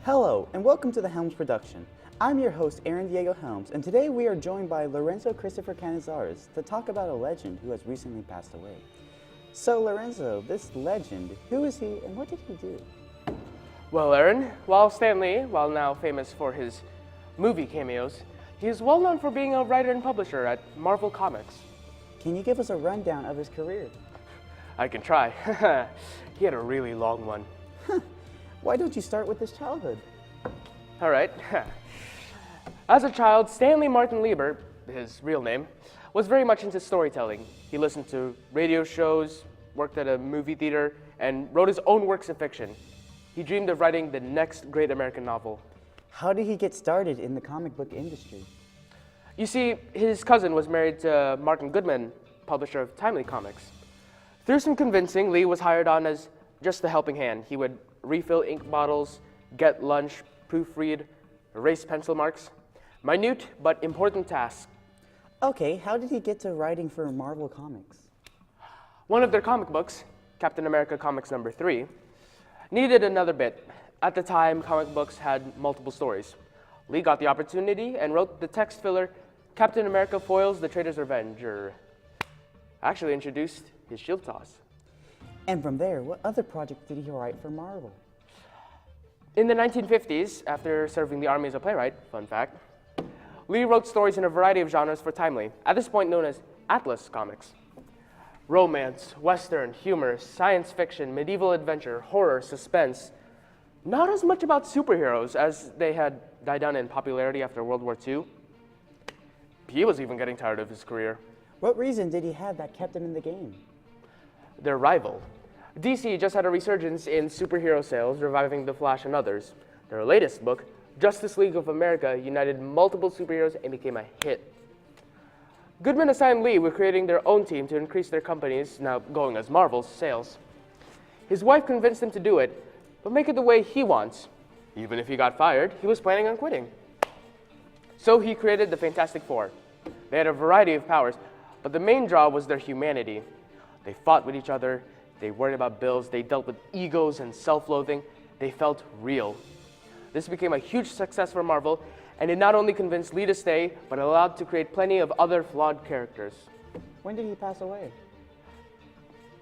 Hello, and welcome to the Helms production. I'm your host, Aaron Diego Helms, and today we are joined by Lorenzo Christopher Cañizares to talk about a legend who has recently passed away. So, Lorenzo, this legend, who is he and what did he do? Well, Aaron, while Stan Lee, while now famous for his movie cameos, he is well known for being a writer and publisher at Marvel Comics. Can you give us a rundown of his career? I can try. He had a really long one. Why don't you start with his childhood? All right. As a child, Stanley Martin Lieber, his real name, was very much into storytelling. He listened to radio shows, worked at a movie theater, and wrote his own works of fiction. He dreamed of writing the next great American novel. How did he get started in the comic book industry? You see, his cousin was married to Martin Goodman, publisher of Timely Comics. Through some convincing, Lee was hired on as just the helping hand. He would refill ink bottles, get lunch, proofread, erase pencil marks. Minute but important tasks. Okay, how did he get to writing for Marvel Comics? One of their comic books, Captain America Comics number 3, needed another bit. At the time, comic books had multiple stories. Lee got the opportunity and wrote the text filler, Captain America Foils the Traitor's Revenge, or actually introduced his shield toss. And from there, what other project did he write for Marvel? In the 1950s, after serving the Army as a playwright, fun fact, Lee wrote stories in a variety of genres for Timely, at this point known as Atlas Comics. Romance, Western, humor, science fiction, medieval adventure, horror, suspense. Not as much about superheroes, as they had died down in popularity after World War II. He was even getting tired of his career. What reason did he have that kept him in the game? Their rival. DC just had a resurgence in superhero sales, reviving The Flash and others. Their latest book, Justice League of America, united multiple superheroes and became a hit. Goodman assigned Lee with creating their own team to increase their company's, now going as Marvel's, sales. His wife convinced him to do it, but make it the way he wants. Even if he got fired, he was planning on quitting. So he created the Fantastic Four. They had a variety of powers, but the main draw was their humanity. They fought with each other, they worried about bills, they dealt with egos and self-loathing, they felt real. This became a huge success for Marvel, and it not only convinced Lee to stay, but allowed to create plenty of other flawed characters. When did he pass away?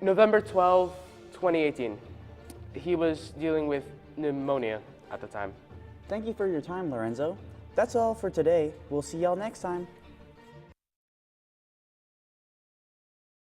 November 12, 2018. He was dealing with pneumonia at the time. Thank you for your time, Lorenzo. That's all for today. We'll see y'all next time.